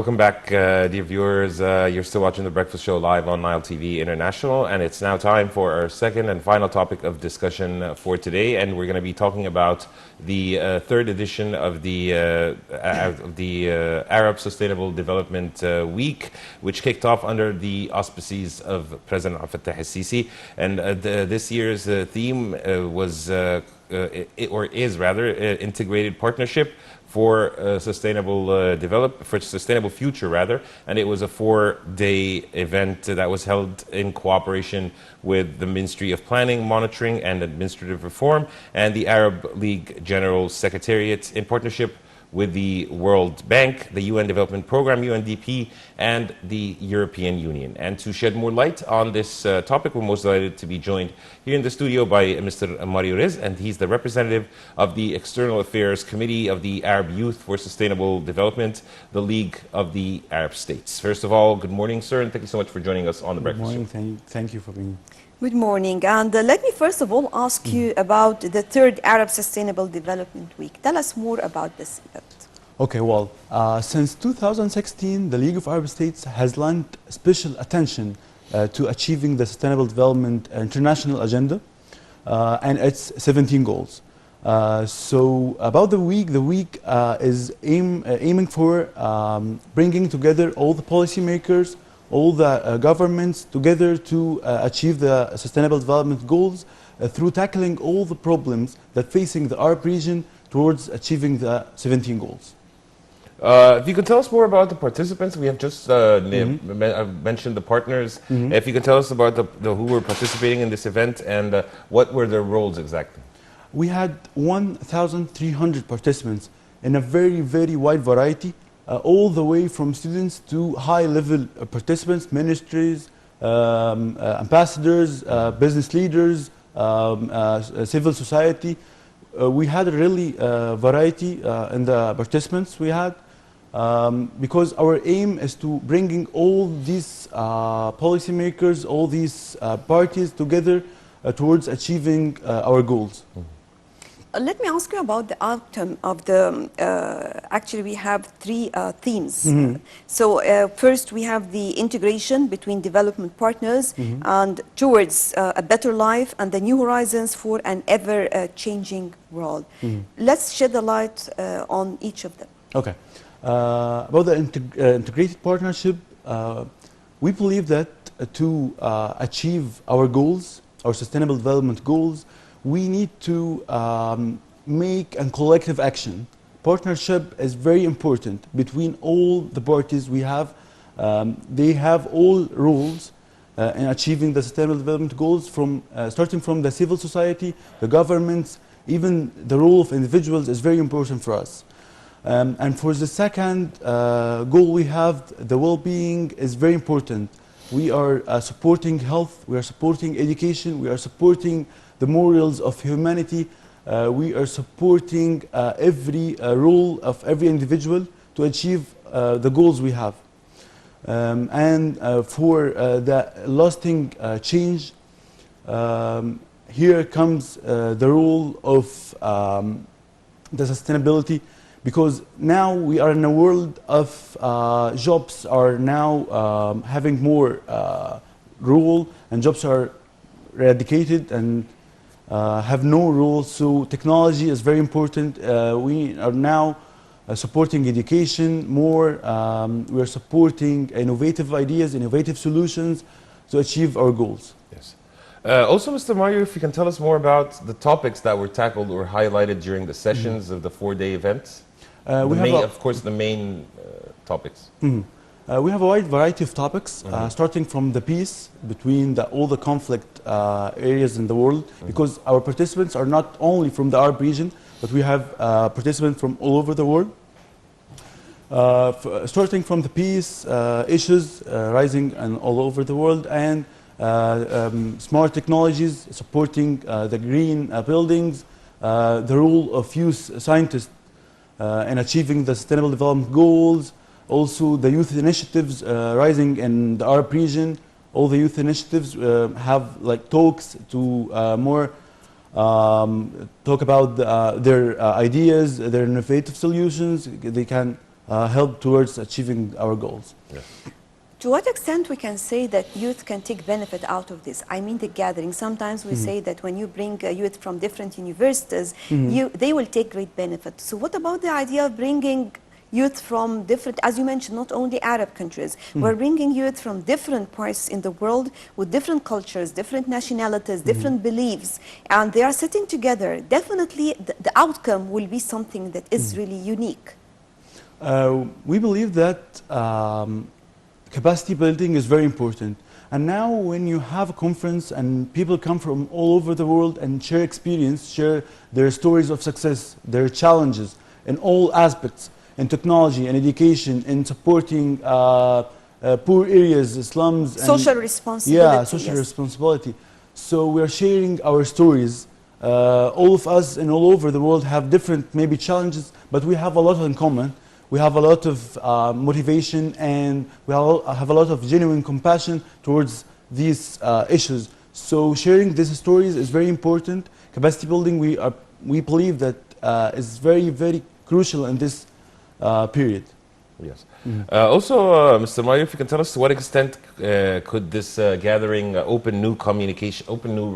welcome back, dear viewers. You're still watching The Breakfast Show live on Nile TV International, and it's now time for our second and final topic of discussion for today. And we're going to be talking about the third edition of the Arab Sustainable Development Week, which kicked off under the auspices of President Abdel Fattah el-Sisi. And this year's theme was, or is rather, integrated partnership for sustainable future rather, and it was a 4-day event that was held in cooperation with the Ministry of Planning, Monitoring and Administrative Reform and the Arab League General Secretariat in partnership with the World Bank, the UN Development Programme, UNDP, and the European Union. And to shed more light on this topic, we're most delighted to be joined here in the studio by Mr. Mario Rizk, and he's the representative of the External Affairs Committee of the Arab Youth for Sustainable Development, the League of the Arab States. First of all, good morning, sir, and thank you so much for joining us on The Breakfast Show. Good morning, thank you for being here. Good morning, and let me first of all ask you about the third Arab Sustainable Development Week. Tell us more about this event. Okay, well, since 2016, the League of Arab States has lent special attention to achieving the Sustainable Development International Agenda and its 17 goals. So about the week is aiming for bringing together all the policymakers, all the governments together to achieve the Sustainable Development Goals through tackling all the problems that facing the Arab region towards achieving the 17 goals. If you could tell us more about the participants, we have just mentioned the partners. If you could tell us about who were participating in this event and what were their roles exactly. We had 1,300 participants in a very, very wide variety, all the way from students to high-level participants, ministries, ambassadors, business leaders, civil society. We had a really variety in the participants we had. Because our aim is to bringing all these policymakers, all these parties together towards achieving our goals. Let me ask you about the outcome of the, actually we have three themes. So first we have the integration between development partners and towards a better life and the new horizons for an ever-changing world. Let's shed a light on each of them. Okay. About the integrated partnership, we believe that to achieve our goals, our sustainable development goals, we need to make a collective action. Partnership is very important between all the parties we have. They have all roles in achieving the sustainable development goals, from starting from the civil society, the governments, even the role of individuals is very important for us. And for the second goal we have, the well-being is very important. We are supporting health, we are supporting education, we are supporting the morals of humanity, we are supporting every role of every individual to achieve the goals we have. And for the lasting change, here comes the role of the sustainability, because now we are in a world of jobs are now having more role, and jobs are eradicated and have no role. So technology is very important. We are now supporting education more. We are supporting innovative ideas, innovative solutions to achieve our goals. Yes. Also, Mr. Mario, if you can tell us more about the topics that were tackled or highlighted during the sessions of the 4-day event. Of course, the main topics. We have a wide variety of topics, starting from the peace between all the conflict areas in the world, because our participants are not only from the Arab region, but we have participants from all over the world. Starting from the peace issues rising all over the world, and smart technologies supporting the green buildings, the role of youth scientists in achieving the Sustainable Development Goals, also the youth initiatives rising in the Arab region. All the youth initiatives have like talks to more talk about their ideas, their innovative solutions. They can help towards achieving our goals. Yes. To what extent we can say that youth can take benefit out of this? I mean the gathering. Sometimes we say that when you bring youth from different universities, they will take great benefit. So what about the idea of bringing youth from different, as you mentioned, not only Arab countries, we're bringing youth from different parts in the world with different cultures, different nationalities, different beliefs, and they are sitting together. Definitely the outcome will be something that is really unique. We believe that capacity building is very important. And now when you have a conference and people come from all over the world and share experience, share their stories of success, their challenges in all aspects, in technology and education, in supporting poor areas, slums. Social responsibility. Yeah, social responsibility. So we are sharing our stories. All of us and all over the world have different maybe challenges, but we have a lot in common. We have a lot of motivation, and we have a lot of genuine compassion towards these issues. So sharing these stories is very important. Capacity building, we believe that is very, very crucial in this period. Yes. Also, Mr. Mario, if you can tell us to what extent could this gathering open new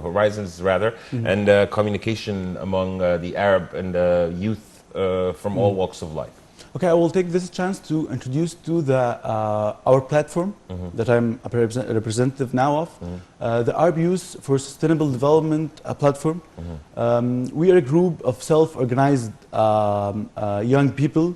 horizons rather, and communication among the Arab and youth from all walks of life? Okay, I will take this chance to introduce to our platform that I'm a representative now of, the Arab Youth for Sustainable Development platform. We are a group of self-organized young people.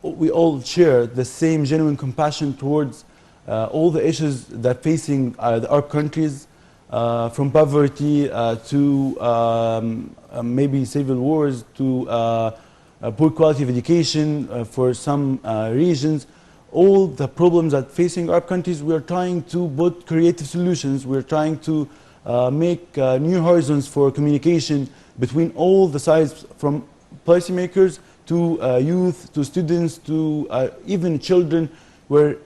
We all share the same genuine compassion towards all the issues that facing the Arab countries, from poverty to maybe civil wars to poor quality of education for some regions. All the problems that facing Arab countries, we are trying to put creative solutions. We are trying to make new horizons for communication between all the sides, from policymakers to youth, to students, to even children. We're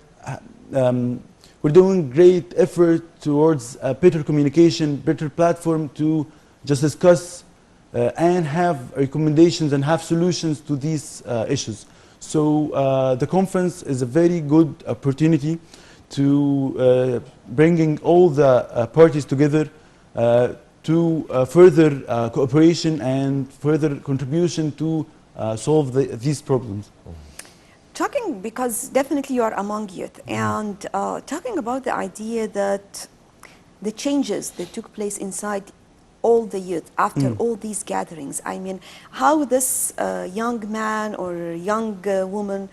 doing great effort towards better communication, better platform to just discuss and have recommendations and have solutions to these issues. So the conference is a very good opportunity to bringing all the parties together to further cooperation and further contribution to solve these problems. Talking, because definitely you are among youth, and talking about the idea that the changes that took place inside all the youth after all these gatherings, I mean, how this young man or young woman,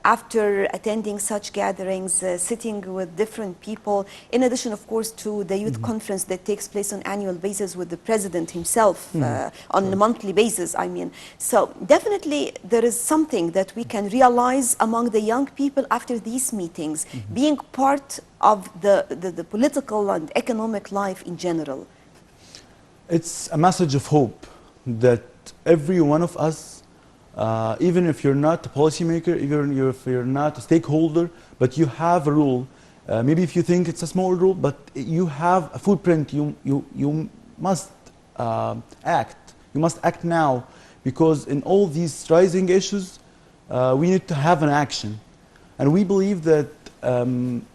after attending such gatherings, sitting with different people, in addition, of course, to the youth conference that takes place on annual basis with the president himself on a monthly basis, I mean. So definitely there is something that we can realize among the young people after these meetings, being part of the political and economic life in general. It's a message of hope that every one of us, even if you're not a policymaker, even if you're not a stakeholder, but you have a role. Maybe if you think it's a small role, but you have a footprint, you must act. You must act now, because in all these rising issues, we need to have an action. And we believe that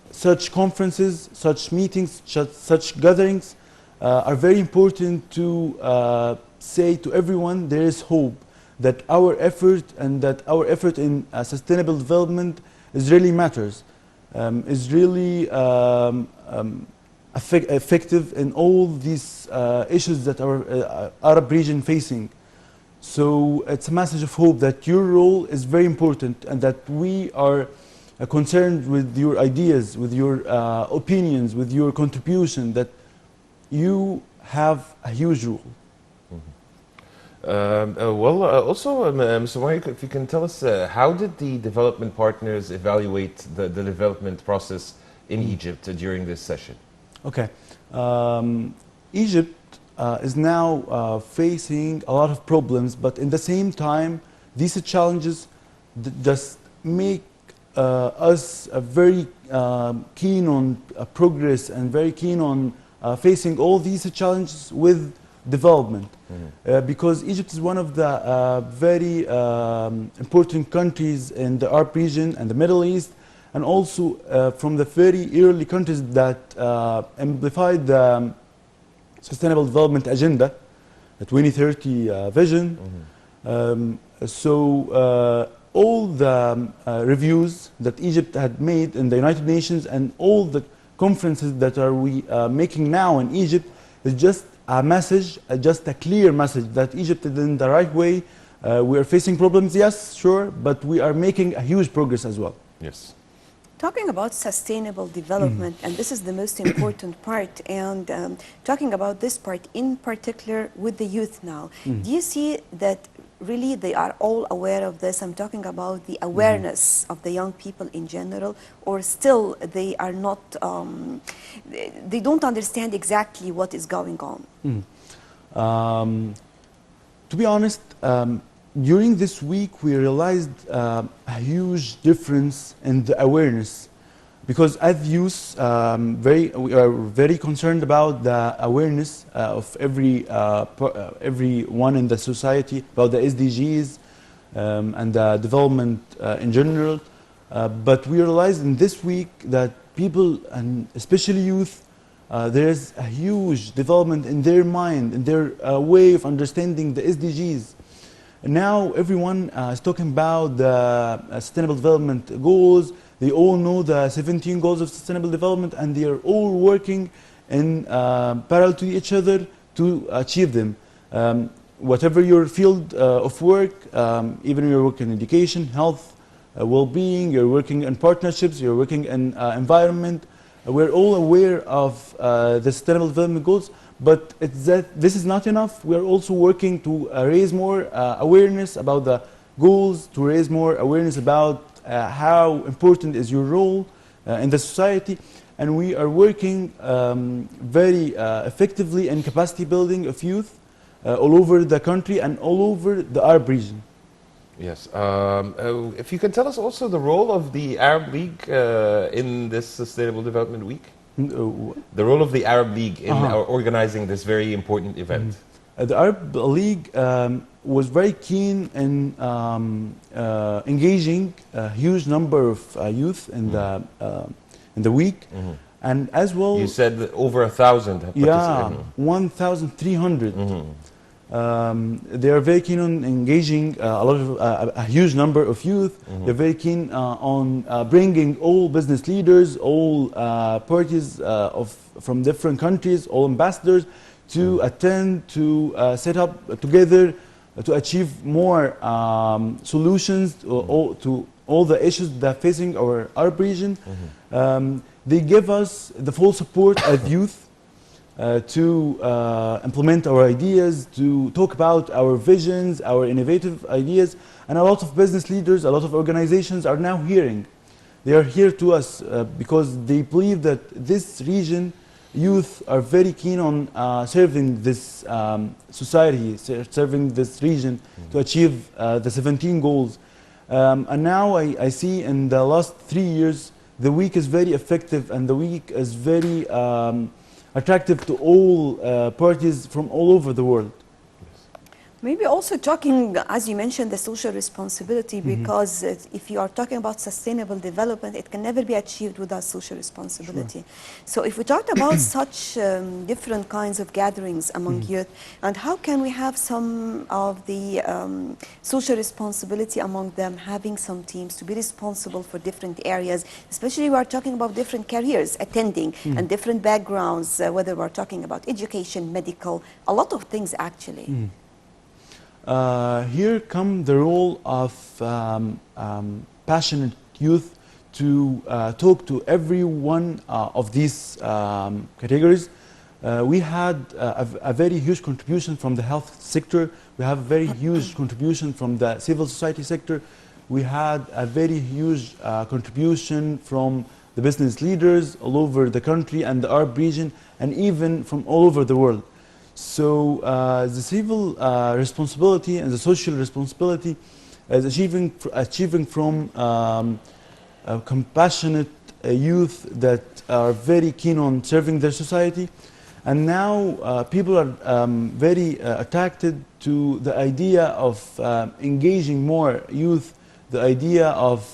such conferences, such meetings, such gatherings are very important to say to everyone there is hope, that our effort and that our effort in sustainable development is really matters, is really effective in all these issues that our Arab region facing. So it's a message of hope that your role is very important, and that we are concerned with your ideas, with your opinions, with your contribution, that you have a huge role. Also, Mr. Mario, if you can tell us, how did the development partners evaluate the development process in Egypt during this session? Okay. Egypt is now facing a lot of problems, but in the same time, these challenges just make us very keen on progress and very keen on facing all these challenges with development. Because Egypt is one of the very important countries in the Arab region and the Middle East, and also from the very early countries that amplified the Sustainable Development Agenda, the 2030 vision. All the reviews that Egypt had made in the United Nations and all the conferences that we making now in Egypt is just a message, just a clear message that Egypt is in the right way. We are facing problems, yes, sure, but we are making a huge progress as well. Yes. Talking about sustainable development, and this is the most important part, and talking about this part in particular with the youth now, do you see that really they are all aware of this? I'm talking about the awareness of the young people in general, or still they are not, they don't understand exactly what is going on? To be honest, during this week we realized a huge difference in the awareness, because as youth we are very concerned about the awareness of everyone in the society about the SDGs and the development in general. But we realized in this week that people, and especially youth, there is a huge development in their mind, in their way of understanding the SDGs. Now everyone is talking about the Sustainable Development Goals. They all know the 17 goals of sustainable development, and they are all working in parallel to each other to achieve them. Whatever your field of work, even if you're working in education, health, well-being, you're working in partnerships, you're working in environment, we're all aware of the Sustainable Development Goals. But it's that this is not enough. We are also working to raise more awareness about the goals, to raise more awareness about how important is your role in the society. And we are working very effectively in capacity building of youth all over the country and all over the Arab region. Yes. If you can tell us also the role of the Arab League in this Sustainable Development Week? The role of the Arab League in organizing this very important event. The Arab League was very keen in engaging a huge number of youth in the week, and as well. You said that over 1,000 have participated. 1,300. They are very keen on engaging a huge number of youth. They're very keen on bringing all business leaders, all parties from different countries, all ambassadors to attend, to set up together to achieve more solutions to all the issues that are facing our Arab region. They give us the full support as youth to implement our ideas, to talk about our visions, our innovative ideas. And a lot of business leaders, a lot of organizations are now hearing. They are here to us because they believe that this region, youth are very keen on serving this society, serving this region to achieve the 17 goals. And now I see in the last 3 years, the week is very effective, and the week is very attractive to all parties from all over the world. Maybe also talking, as you mentioned, the social responsibility, because if you are talking about sustainable development, it can never be achieved without social responsibility. So if we talked about such different kinds of gatherings among youth, and how can we have some of the social responsibility among them, having some teams to be responsible for different areas, especially we are talking about different careers attending and different backgrounds, whether we're talking about education, medical, a lot of things actually. Here come the role of passionate youth to talk to every one of these categories. We had a very huge contribution from the health sector. We have a very huge contribution from the civil society sector. We had a very huge contribution from the business leaders all over the country and the Arab region, and even from all over the world. So the civil responsibility and the social responsibility is achieving from compassionate youth that are very keen on serving their society. And now people are very attracted to the idea of engaging more youth, the idea of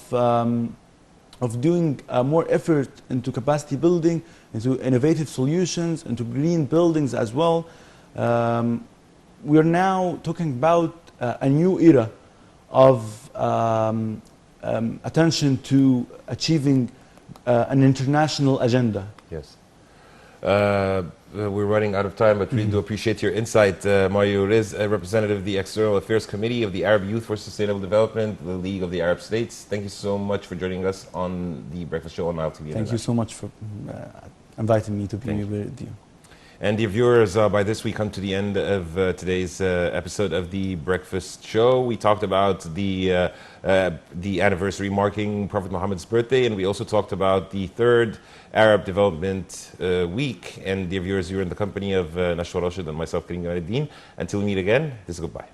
doing more effort into capacity building, into innovative solutions, into green buildings as well. We are now talking about a new era of attention to achieving an international agenda. Yes. We're running out of time, but we do appreciate your insight. Mario Rizk, representative of the External Affairs Committee of the Arab Youth for Sustainable Development, the League of the Arab States. Thank you so much for joining us on the Breakfast Show on Nile TV. Thank you so much for inviting me to be with you. And dear viewers, by this we come to the end of today's episode of the Breakfast Show. We talked about the anniversary marking Prophet Muhammad's birthday, and we also talked about the third Arab Development Week. And dear viewers, you're in the company of Nashwa Rashid and myself, Karim Gamaluddin. Until we meet again, this is goodbye.